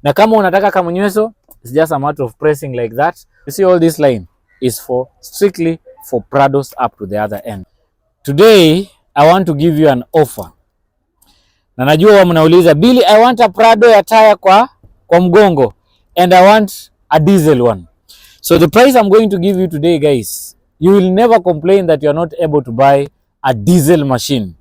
Na kama unataka kamunyweso, it's just a matter of pressing like that. You see all this line is for strictly for Prados up to the other end. Today I want to give you an offer. Na najua mnauliza, Billy, I want a Prado ya tire kwa mgongo and I want a diesel one. So the price I'm going to give you today, guys, you will never complain that you are not able to buy a diesel machine.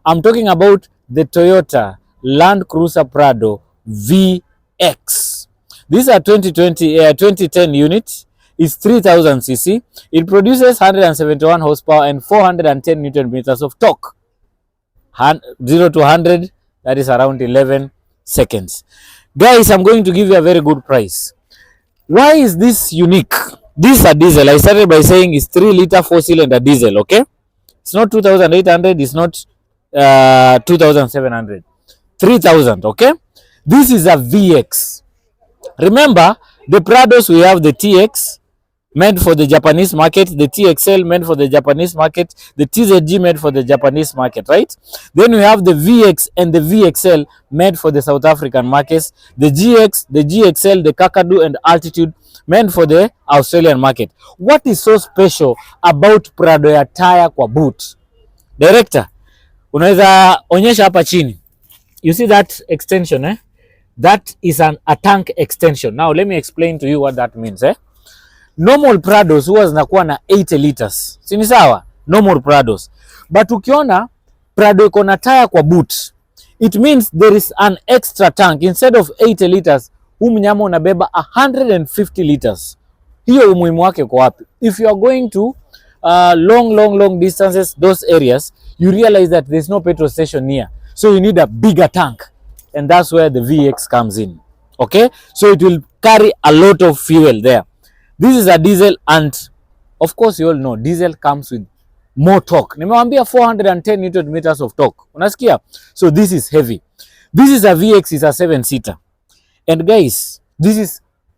I'm talking about the Toyota Land Cruiser Prado VX. These are 2010 units. It's 3000 cc. It produces 171 horsepower and 410 Newton meters of torque. 0 to 100, that is around 11 seconds. Guys, I'm going to give you a very good price. Why is this unique? This is a diesel. I started by saying it's 3-liter 4-cylinder diesel, okay? It's not 2800, it's not 2700. 3000, okay? This is a VX. Remember, the Prados, we have the TX, meant for the Japanese market, the TXL meant for the Japanese market, the TZG made for the Japanese market, right? Then we have the VX and the VXL made for the South African markets, the GX, the GXL, the Kakadu and Altitude meant for the Australian market. What is so special about Prado ya tire kwa boot? Director, unaweza onyesha hapa chini. You see that extension, eh? That is a tank extension. Now let me explain to you what that means, eh? Normal Prados huwa zinakuwa na 80 liters. Si ni sawa? Normal Prados. But ukiona Prado iko na tire kwa boot, it means there is an extra tank. Instead of 80 liters, huu mnyama unabeba 150 liters. Hiyo umuhimu wake kwa wapi? If you are going to long distances, those areas, you realize that there's no petrol station near. So you need a bigger tank. And that's where the VX comes in. Okay? So it will carry a lot of fuel there. This is a diesel and of course you all know diesel comes with more torque. Nimewambia 410 Newton meters of torque. Unasikia? So this is heavy. This is a VX, is a 7-seater. And guys,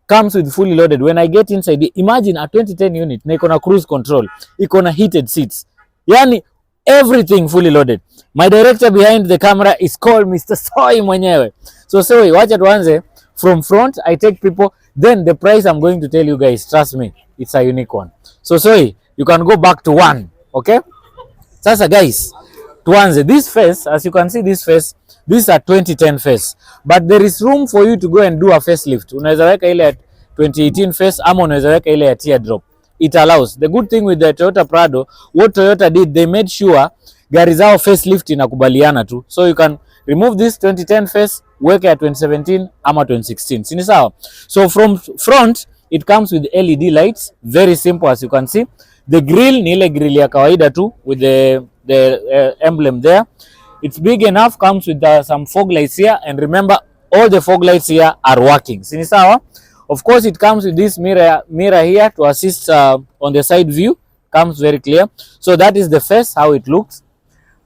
comes with fully loaded. When I get inside, imagine a 2010 unit na iko na cruise control, iko na heated seats. Yani everything fully loaded. My director behind the camera is called Mr. Soy mwenyewe. So Soy, wacha tuanze from front. I take people, then the price I'm going to tell you guys, trust me, it's a unique one. So Soy, you can go back to 1, okay? Sasa guys, tuanze. This face, as you can see this face, this is a 2010 face. But there is room for you to go and do a facelift. Unaweza weka ile ya 2018 face ama unaweza weka ile ya teardrop. It allows. The good thing with the Toyota Prado, what Toyota did, they made sure gari zao facelift inakubaliana tu. So you can remove this 2010 face, weka ya 2017 ama 2016. Sini sawa? So from front, it comes with LED lights. Very simple, as you can see. The grill ni ile grill ya kawaida tu with the emblem there. It's big enough, comes with some fog lights here. And remember, all the fog lights here are working. Sini sawa? Of course, it comes with this mirror here to assist on the side view. Comes very clear. So that is the face, how it looks.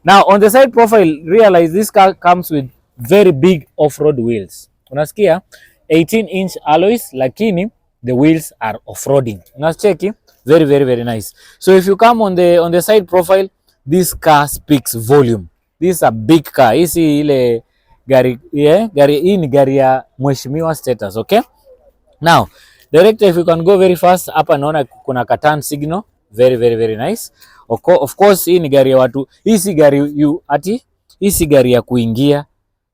Now, on the side profile, realize this car comes with very big off-road wheels. Unasikia? 18-inch alloys, lakini the wheels are off-roading. Unacheki? Very, very, very nice. So if you come on the side profile, this car speaks volume. This is a big car. Hii ile gari, hii ni gari ya mheshimiwa status, okay? Now, director, if you can go very fast, hapa naona kuna turn signal. Very, very, very nice. Of course, hii ni gari ya watu. Hii si gari hii si gari ya kuingia.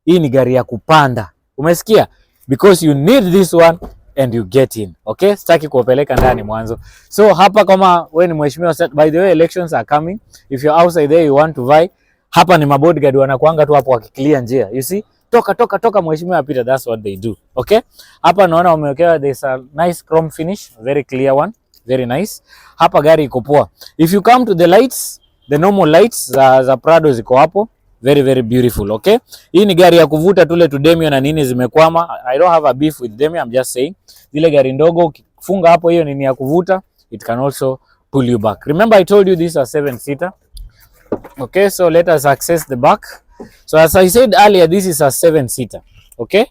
Hii ni gari ya kupanda. Umesikia? Because you need this one and you get in. Okay? Sitaki kuwapeleka ndani mwanzo. So hapa kama wewe ni mheshimiwa, by the way, elections are coming. If you're outside there you want to buy, hapa ni mabodyguard wanakuanga tu hapo wakiclear njia. You see? Toka mheshimiwa apita, that's what they do. Okay? Hapa naona wamewekewa, there's a nice chrome finish, very clear one, very nice. Hapa gari iko poa. If you come to the lights, the normal lights za Prado ziko hapo, very, very beautiful. Okay? Hii ni gari ya kuvuta tule tu Demio na nini zimekwama. I don't have a beef with Demio, I'm just saying. Zile gari ndogo ukifunga hapo hiyo nini ya kuvuta, it can also pull you back. Remember I told you this is a 7-seater. Okay, so let us access the back. So as I said earlier, this is a 7-seater. Okay?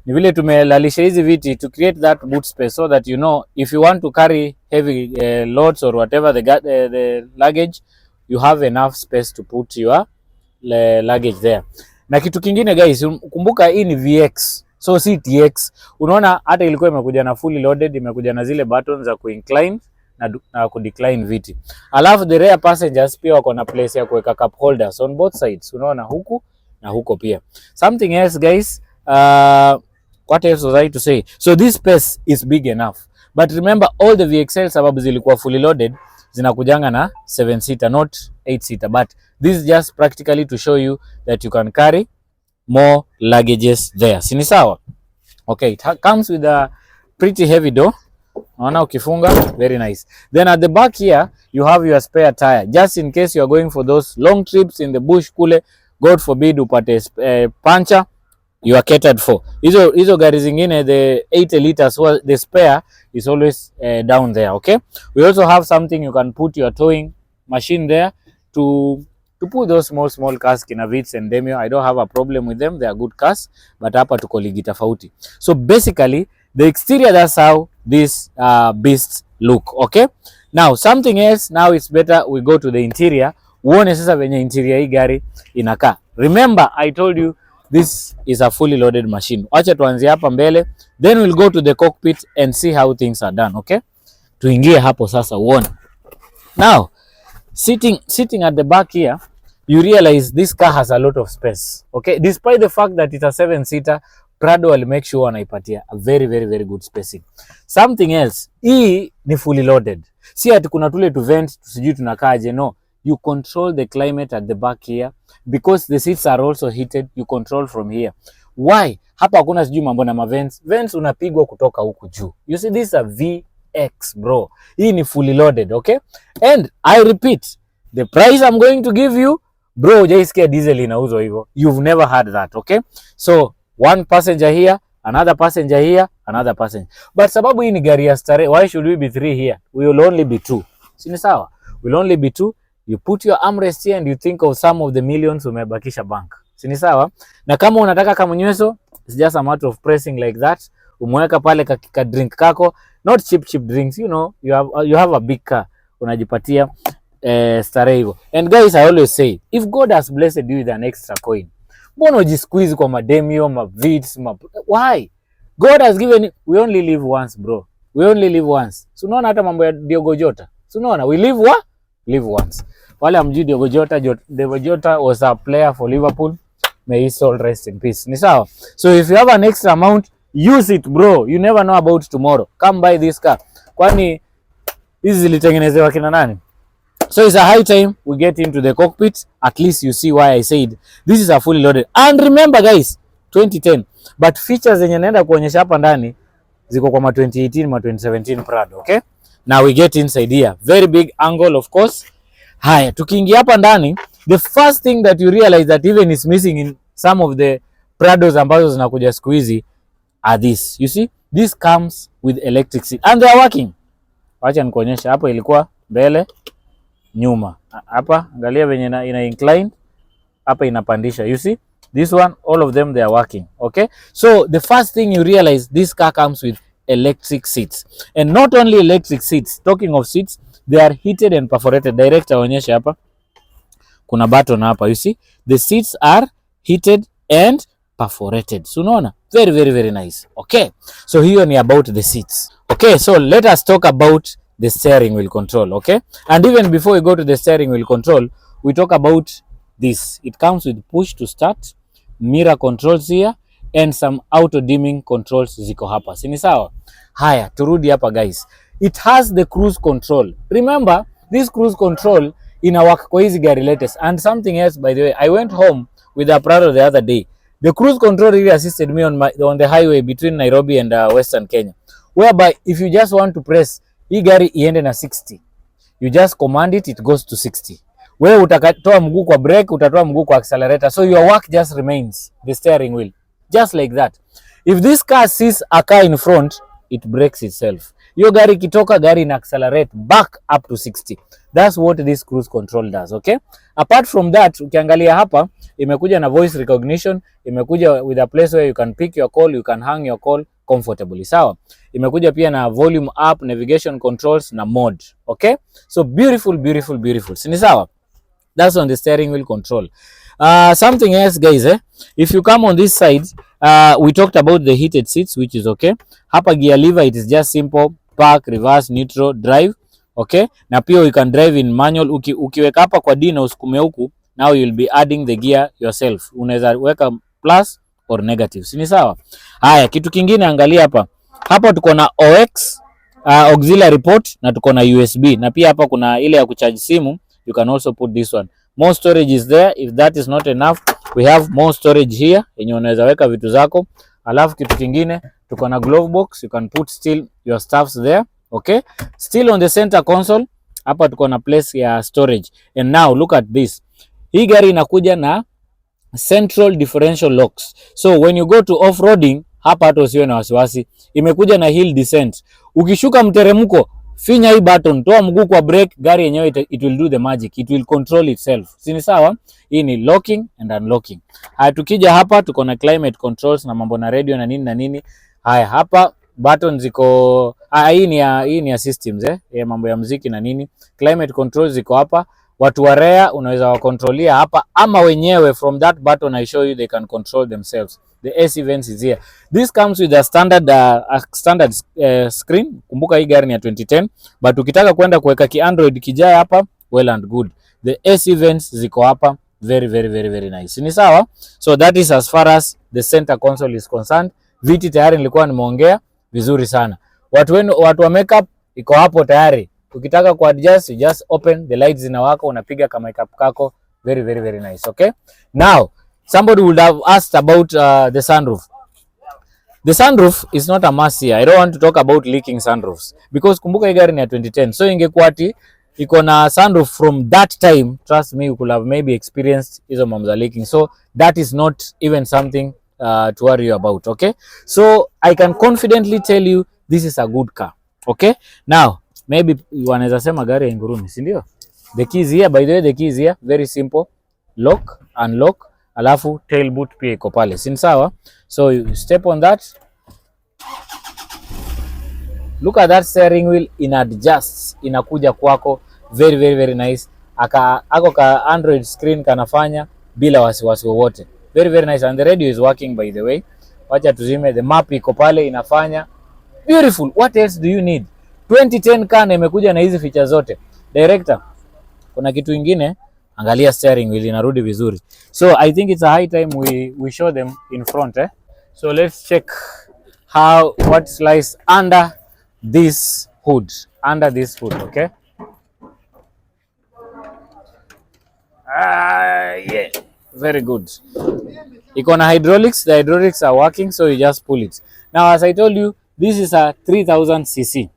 Ni vile tumelalisha hizi viti to create that boot space so that you know if you want to carry heavy loads or whatever the luggage, you have enough space to put your luggage there. Na kitu kingine guys, kumbuka hii ni VX. So si TX, unaona hata ilikuwa imekuja na fully loaded, imekuja na zile buttons za kuincline na kudecline viti. Alafu the rear passengers pia wako na place ya kuweka cup holders on both sides, unaona huku na huko pia. Something else guys, what else was I to say? So this space is big enough, but remember all the VXL sababu zilikuwa fully loaded zinakujanga na 7 seater not 8 seater, but this is just practically to show you that you can carry more luggages there. Sini sawa? Okay, it comes with a pretty heavy door. Naona ukifunga, very nice. Then at the back here you have your spare tire just in case you are going for those long trips in the bush kule, God forbid upate puncture, you are catered for. Hizo gari zingine the 80 liters, well, the spare is always down there, okay? We also have something you can put your towing machine there to put those small cars kina Vitz and Demio. I don't have a problem with them, they are good cars, but hapa tuko ligi tofauti. So basically the exterior, that's how this beast look, okay? Now something else, now it's better we go to the interior. Uone sasa venye interior hii gari inakaa. Remember I told you this is a fully loaded machine. Acha tuanzie hapa mbele, then we'll go to the cockpit and see how things are done, okay? Tuingie hapo sasa uone. Now, sitting at the back here, you realize this car has a lot of space, okay? Despite the fact that it's a 7-seater, Prado will make sure wanaipatia a very good spacing. Something else, hii ni fully loaded. Si ati kuna tule to vent tusijui tunakaaje, no. You control the climate at the back here because the seats are also heated, you control from here. Why? Hapa hakuna sijui mambo na vents. Vents unapigwa kutoka huku juu. You see, this is a VX, bro. Hii ni fully loaded, okay? And I repeat, the price I'm going to give you, bro, hujaisikia diesel inauzwa hivyo. You've never had that, okay? So, one passenger here, another passenger here, another passenger. But sababu hii ni gari ya starehe, why should we be 3 here? We will only be 2. Sini sawa? We'll only be 2. You put your armrest here and you think of some of the millions umebakisha bank. Sini sawa? Na kama unataka kamunyweso, it's just a matter of pressing like that. Umeweka pale ka drink kako, not cheap drinks, you know, you have a big car. Unajipatia starehe hivyo. And guys, I always say, if God has blessed you with an extra coin, mbona ujisqueeze kwa Demio, Vitz, why? God has given, we only live once, bro. We only live once. So unaona hata mambo ya Diogo Jota. So unaona, we live once. Wale amjui Diogo Jota was a player for Liverpool. May his soul rest in peace. Ni sawa? So if you have an extra amount, use it, bro. You never know about tomorrow. Come buy this car. Kwani hizi zilitengenezewa kina nani? So it's a high time we get into the cockpit. At least you see why I said this is a fully loaded. And remember guys, 2010. But features zenye naenda kuonyesha hapa ndani ziko kwa 2018 2017 Prado, okay? Now we get inside here. Very big angle, of course. Haya, tukiingia hapa ndani, the first thing that you realize that even is missing in some of the Prados ambazo zinakuja siku hizi are this. You see, this comes with electric seat and they are working. Wacha nikuonyesha hapo, ilikuwa mbele, nyuma. Hapa angalia venye ina incline, hapa inapandisha. You see, this one, all of them, they are working, okay? So the first thing you realize, this car comes with electric seats. And not only electric seats, talking of seats, they are heated and perforated. Director onyesha hapa, kuna button hapa, you see, the seats are heated and perforated. So unaona, very nice, okay? So hiyo ni about the seats. Okay, so let us talk about the steering wheel control, okay? And even before we go to the steering wheel control, we talk about this. It comes with push to start, mirror controls here, and some auto dimming controls ziko hapa. Sini sawa? Haya, turudi hapa guys. It has the cruise control. Remember, this cruise control ina work kwa hizi gari latest. And something else, by the way, I went home with a Prado the other day. The cruise control really assisted me on the highway between Nairobi and Western Kenya. Whereby, if you just want to press, hii gari iende na 60. You just command it, it goes to 60. Wewe utatoa mguu kwa brake, utatoa mguu kwa accelerator. So your work just remains the steering wheel. Just like that. If this car sees a car in front, it brakes itself. Hiyo gari kitoka, gari ina accelerate back up to 60. That's what this cruise control does, okay? Apart from that, ukiangalia hapa, imekuja na voice recognition, imekuja with a place where you can pick your call, you can hang your call comfortably, sawa? Imekuja pia na volume up, navigation controls na mode, okay? So beautiful. Sini sawa? That's on the steering wheel control. Something else guys, if you come on this side, We talked about the heated seats, which is okay. Hapa gear lever, it is just simple park, reverse, neutral, drive. Okay, na pia you can drive in manual. Ukiweka hapa kwa D na usukume huku, now you'll be adding the gear yourself. Unaweza weka plus or negative, si ni sawa? Haya, kitu kingine angalia hapa. Hapa tuko na OX, auxiliary port, na tuko na USB, na pia hapa kuna ile ya kucharge simu. You can also put this one. More storage is there. If that is not enough, we have more storage here yenye unaweza weka vitu zako. Alafu kitu kingine tuko na glove box, you can put still your stuffs there. Okay, still on the center console hapa tuko na place ya storage. And now look at this, hii gari inakuja na central differential locks, so when you go to off-roading hapa hata usiwe na wasiwasi, imekuja na hill descent. Ukishuka mteremko, finya hii button, toa mguu kwa brake, gari yenyewe it will do the magic, it will control itself. Si ni sawa? Hii ni locking and unlocking. Haya, tukija hapa tuko na climate controls na mambo na radio na nini na nini. Haya, hapa button ziko hii ni ya systems mambo ya muziki na nini. Climate controls ziko hapa. Watu wa rear unaweza wakontrolia hapa ama wenyewe from that button I show you, they can control themselves. The AC vents is here. This comes with a standard screen. Kumbuka hii gari ni ya 2010, but ukitaka kwenda kuweka ki Android kijaya hapa, well and good. The AC vents ziko hapa, very nice. Ni sawa? So that is as far as the center console is concerned. Viti tayari nilikuwa nimeongea vizuri sana. Watu wa makeup iko hapo tayari. Ukitaka ku adjust, you just open the lights zinawaka, unapiga kama makeup kako, very nice. Okay, now somebody would have asked about the sunroof. The sunroof is not a must here. I don't want to talk about leaking sunroofs because kumbuka hii gari ni ya 2010, so ingekuwa ati iko na sunroof from that time, trust me, you could have maybe experienced hizo mambo za leaking, so that is not even something to worry you about. Okay, so I can confidently tell you this is a good car. Okay, now maybe wanaweza sema gari ya ngurumi, si ndio? The keys here, by the way, the keys here very simple, lock, unlock, alafu tail boot pia iko pale, si sawa? So you step on that, look at that steering wheel, in adjusts, inakuja kwako, very nice. Ako ka Android screen kanafanya bila wasiwasi wowote, very nice. And the radio is working, by the way. Wacha tuzime, the map iko pale inafanya beautiful. What else do you need? 2010 car imekuja na hizi features zote. Director, kuna kitu kingine, angalia steering wheel inarudi vizuri. So I think it's a high time we show them in front. So let's check what lies under this hood. Okay. Yeah, very good. Iko na hydraulics. The hydraulics are working, so you just pull it. Now, as I told you, this is a 3000cc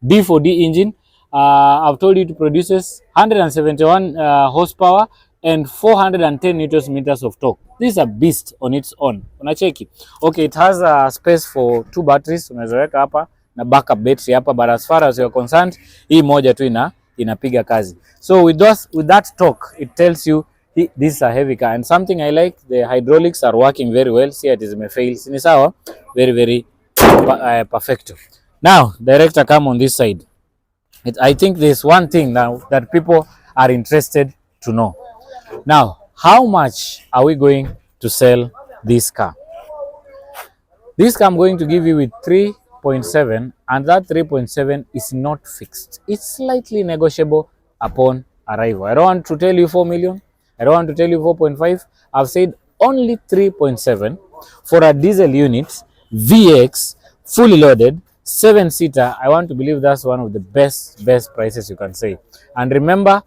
D4D engine. I've told you it produces 171 horsepower and 410 newton meters of torque. This is a beast on its own. Unacheki. Okay, it has a space for 2 batteries. Unaweza weka hapa na backup battery hapa, but as far as you're concerned, hii moja tu inapiga kazi. So with that torque, it tells you this is a heavy car. And something I like, the hydraulics are working very well. See, it is may fail. Ni sawa? Very perfect. Now, director, come on this side. I think there's one thing now that people are interested to know. Now, how much are we going to sell this car? This car I'm going to give you with 3.7, and that 3.7 is not fixed. It's slightly negotiable upon arrival. I don't want to tell you 4 million. I don't want to tell you 4.5. I've said only 3.7 for a diesel unit, VX, fully loaded, 7-seater. I want to believe that's one of the best prices you can say. And remember,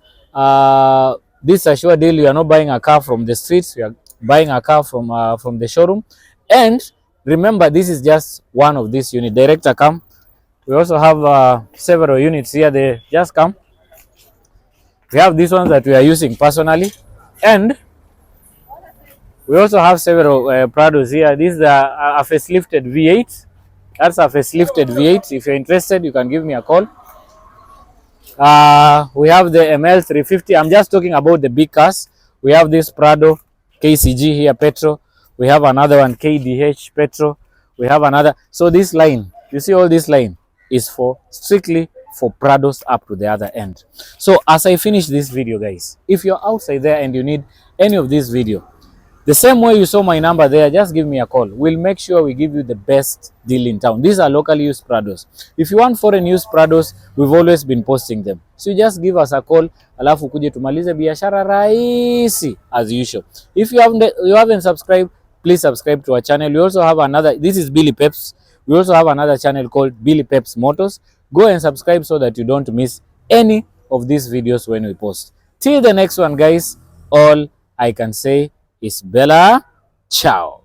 this is a sure deal. You are not buying a car from the streets. You are buying a car from the showroom. And remember, this is just one of these units. Director, come. We also have several units here. They just come. We have these ones that we are using personally. And we also have several Prados here. This is a facelifted V8. That's a facelifted V8. If you're interested, you can give me a call. We have the ML350. I'm just talking about the big cars. We have this Prado KCG here, Petro. We have another one, KDH Petro. We have another. So this line, you see all this line is strictly for Prados up to the other end. So as I finish this video, guys, if you're outside there and you need any of this video, The same way you saw my number there, just give me a call. We'll make sure we give you the best deal in town. These are locally used Prados. If you want foreign used Prados, we've always been posting them. So you just give us a call, alafu kuje tumalize biashara rahisi as usual. If you haven't subscribed, please subscribe to our channel. We also have another, this is Billy Peps. We also have another channel called Billy Peps Motors. Go and subscribe so that you don't miss any of these videos when we post. Till the next one, guys, all I can say is Bella, ciao.